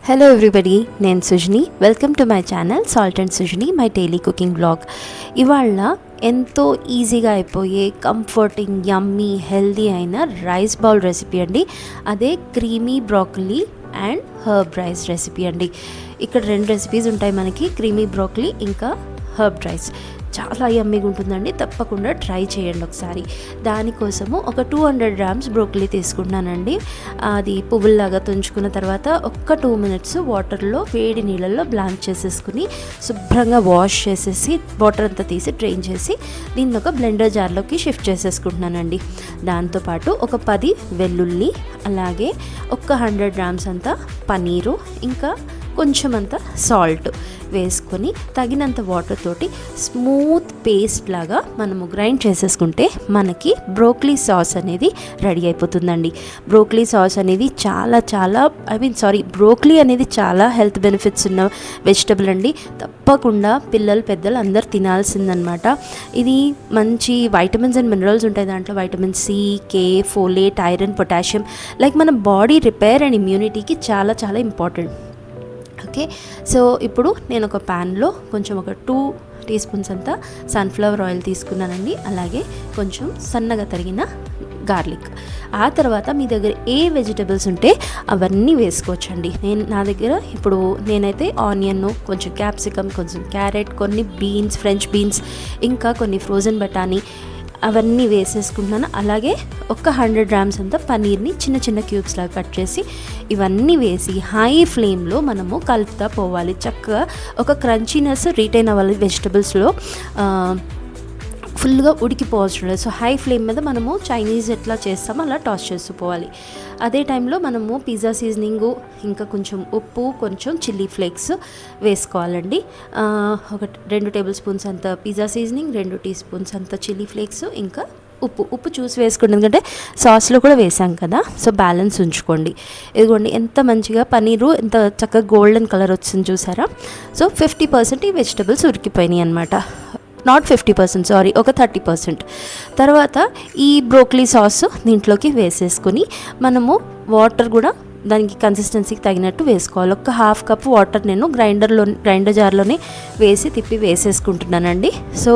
Hello everybody, నేను Sujani. Welcome to my channel salt and Sujani, my daily cooking blog. ఇవాళ ఎంతో ఈజీగా అయిపోయే కంఫర్టింగ్ యమ్మీ హెల్దీ అయిన రైస్ బౌల్ రెసిపీ అండి. అదే creamy broccoli and herb rice recipe అండి. ఇక్కడ రెండు రెసిపీస్ ఉంటాయి మనకి, క్రీమీ బ్రోకలీ ఇంకా హర్బ్ రైస్. చాలా యమ్మీగా ఉంటుందండి, తప్పకుండా ట్రై చేయండి ఒకసారి. దానికోసము ఒక 200 grams బ్రోకలీ తీసుకున్నానండి. అది పువ్వుల్లాగా తుంచుకున్న తర్వాత ఒక్క 2 minutes వాటర్లో, వేడి నీళ్ళల్లో బ్లాంక్ చేసేసుకుని శుభ్రంగా వాష్ చేసేసి వాటర్ అంతా తీసి డ్రైన్ చేసి దీన్ని ఒక బ్లెండర్ జార్లోకి షిఫ్ట్ చేసేసుకుంటున్నానండి. దాంతోపాటు ఒక 10 వెల్లుల్లి, అలాగే ఒక 100 grams అంతా పనీరు, ఇంకా కొంచెం అంత సాల్ట్ వేసుకొని తగినంత వాటర్ తోటి స్మూత్ పేస్ట్ లాగా మనము గ్రైండ్ చేసేసుకుంటే మనకి బ్రోకలీ సాస్ అనేది రెడీ అయిపోతుందండి. బ్రోకలీ సాస్ అనేది బ్రోకలీ అనేది చాలా హెల్త్ బెనిఫిట్స్ ఉన్న వెజిటబుల్ అండి. తప్పకుండా పిల్లలు పెద్దలు అందరు తినాల్సిందనమాట. ఇది మంచి వైటమిన్స్ అండ్ మినరల్స్ ఉంటాయి దాంట్లో. వైటమిన్ సి, కే, ఫోలేట్, ఐరన్, పొటాషియం, లైక్ మన బాడీ రిపేర్ అండ్ ఇమ్యూనిటీకి చాలా చాలా ఇంపార్టెంట్. ఓకే, సో ఇప్పుడు నేను ఒక ప్యాన్లో కొంచెం ఒక 2 teaspoons అంతా సన్ఫ్లవర్ ఆయిల్ తీసుకున్నానండి. అలాగే కొంచెం సన్నగా తరిగిన గార్లిక్. ఆ తర్వాత మీ దగ్గర ఏ వెజిటబుల్స్ ఉంటే అవన్నీ వేసుకోవచ్చండి. నా దగ్గర ఇప్పుడు నేనైతే ఆనియన్, కొంచెం క్యాప్సికమ్, కొంచెం క్యారెట్, కొన్ని బీన్స్, ఫ్రెంచ్ బీన్స్, ఇంకా కొన్ని ఫ్రోజన్ బఠానీ అవన్నీ వేసేసుకుంటున్నాను. అలాగే ఒక 100 grams అంతా పనీర్ని చిన్న చిన్న క్యూబ్స్ లాగా కట్ చేసి ఇవన్నీ వేసి హై ఫ్లేమ్లో మనము కలుపుతా పోవాలి. చక్కగా ఒక క్రంచీనెస్ రిటైన్ అవ్వాలి వెజిటబుల్స్లో, ఫుల్గా ఉడికిపోవచ్చు. సో హై ఫ్లేమ్ మీద మనము చైనీస్ ఎట్లా చేస్తామో అలా టాస్ చేస్తూ పోవాలి. అదే టైంలో మనము పిజ్జా సీజనింగు, ఇంకా కొంచెం ఉప్పు, కొంచెం చిల్లీ ఫ్లేక్స్ వేసుకోవాలండి. ఒక 2 tablespoons అంత పిజ్జా సీజనింగ్, 2 teaspoons అంత చిల్లీ ఫ్లేక్స్, ఇంకా ఉప్పు చూసి వేసుకోండి, ఎందుకంటే సాస్లో కూడా వేసాం కదా. సో బ్యాలెన్స్ ఉంచుకోండి. ఇదిగోండి ఎంత మంచిగా పనీరు ఎంత చక్కగా గోల్డెన్ కలర్ వచ్చింది చూసారా. సో 50% ఈ వెజిటబుల్స్ ఉడికిపోయినాయి అనమాట. నాట్ 50%, సారీ, ఒక 30%. తర్వాత ఈ బ్రోకలీ సాస్ దీంట్లోకి వేసేసుకొని మనము వాటర్ కూడా దానికి కన్సిస్టెన్సీకి తగినట్టు వేసుకోవాలి. ఒక 1/2 cup వాటర్ నేను గ్రైండర్ జార్లోనే వేసి తిప్పి వేసేసుకుంటున్నానండి. సో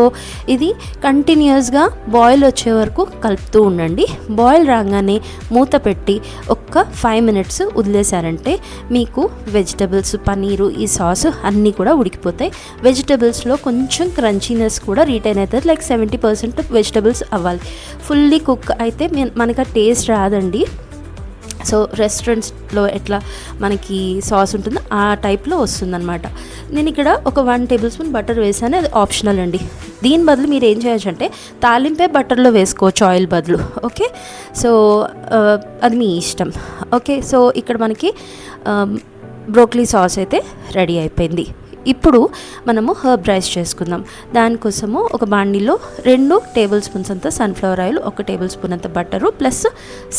ఇది కంటిన్యూస్గా బాయిల్ వచ్చే వరకు కలుపుతూ ఉండండి. బాయిల్ రాగానే మూత పెట్టి ఒక్క 5 minutes వదిలేశారంటే మీకు వెజిటబుల్స్, పనీరు, ఈ సాస్ అన్నీ కూడా ఉడికిపోతాయి. వెజిటబుల్స్లో కొంచెం క్రంచీనెస్ కూడా రిటైన్ అవుతుంది. లైక్ 70% వెజిటబుల్స్ అవ్వాలి. ఫుల్లీ కుక్ అయితే మనకు ఆ టేస్ట్ రాదండి. సో రెస్టారెంట్స్లో ఎట్లా మనకి సాస్ ఉంటుందో ఆ టైప్లో వస్తుందన్నమాట. నేను ఇక్కడ ఒక 1 tablespoon బటర్ వేసాను, అది ఆప్షనల్ అండి. దీని బదులు మీరు ఏం చేయొచ్చు అంటే తాలింపే బటర్లో వేసుకోవచ్చు ఆయిల్ బదులు. ఓకే, సో అది మీ ఇష్టం. ఓకే, సో ఇక్కడ మనకి బ్రోకలీ సాస్ అయితే రెడీ అయిపోయింది. ఇప్పుడు మనము హర్బ్ రైస్ చేసుకుందాం. దానికోసము ఒక బాండీలో 2 tablespoons అంత సన్ఫ్లవర్ ఆయిల్, 1 tablespoon అంత బటరు, ప్లస్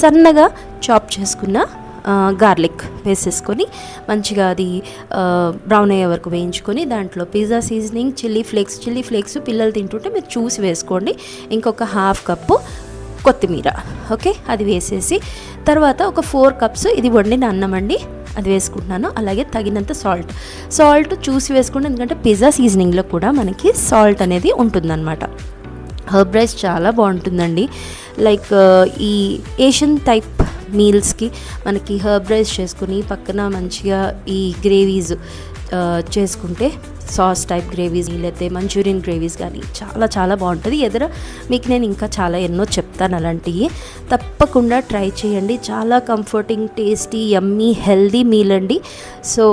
సన్నగా చాప్ చేసుకున్న గార్లిక్ వేసేసుకొని మంచిగా అది బ్రౌన్ అయ్యే వరకు వేయించుకొని దాంట్లో పిజ్జా సీజనింగ్, చిల్లీ ఫ్లేక్స్ పిల్లలు తింటుంటే మీరు చూసి వేసుకోండి. ఇంకొక 1/2 cup కొత్తిమీర, ఓకే, అది వేసేసి తర్వాత ఒక 4 cups ఇది వండిన అన్నం అండి, అది వేసుకుంటున్నాను. అలాగే తగినంత సాల్ట్ చూసి వేసుకోండి, ఎందుకంటే పిజ్జా సీజనింగ్లో కూడా మనకి సాల్ట్ అనేది ఉంటుందన్నమాట. హర్బ్ రైస్ చాలా బాగుంటుందండి. లైక్ ఈ ఏషియన్ టైప్ మీల్స్కి మనకి హర్బ్ రైస్ చేసుకుని పక్కన మంచిగా ఈ గ్రేవీస్ చేసుకుంటే, సాస్ టైప్ గ్రేవీస్, లేకపోతే మంచూరియన్ గ్రేవీస్ కానీ చాలా చాలా బాగుంటుంది. మీకు నేను ఇంకా చాలా ఎన్నో చెప్తాను అలాంటివి. తప్పకుండా ట్రై చేయండి. చాలా కంఫర్టింగ్, టేస్టీ, యమ్మీ, హెల్దీ మీల్ అండి. సో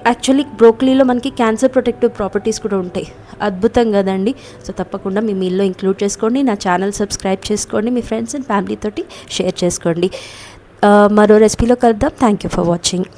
యాక్చువల్లీ బ్రోకలీలో మనకి క్యాన్సర్ ప్రొటెక్టివ్ ప్రాపర్టీస్ కూడా ఉంటాయి. అద్భుతం కదండి. సో తప్పకుండా మీ మీల్లో ఇంక్లూడ్ చేసుకోండి. నా ఛానల్ సబ్స్క్రైబ్ చేసుకోండి. మీ ఫ్రెండ్స్ అండ్ ఫ్యామిలీ తోటి షేర్ చేసుకోండి. మరో రెసిపీలో కలుద్దాం. Thank you for watching.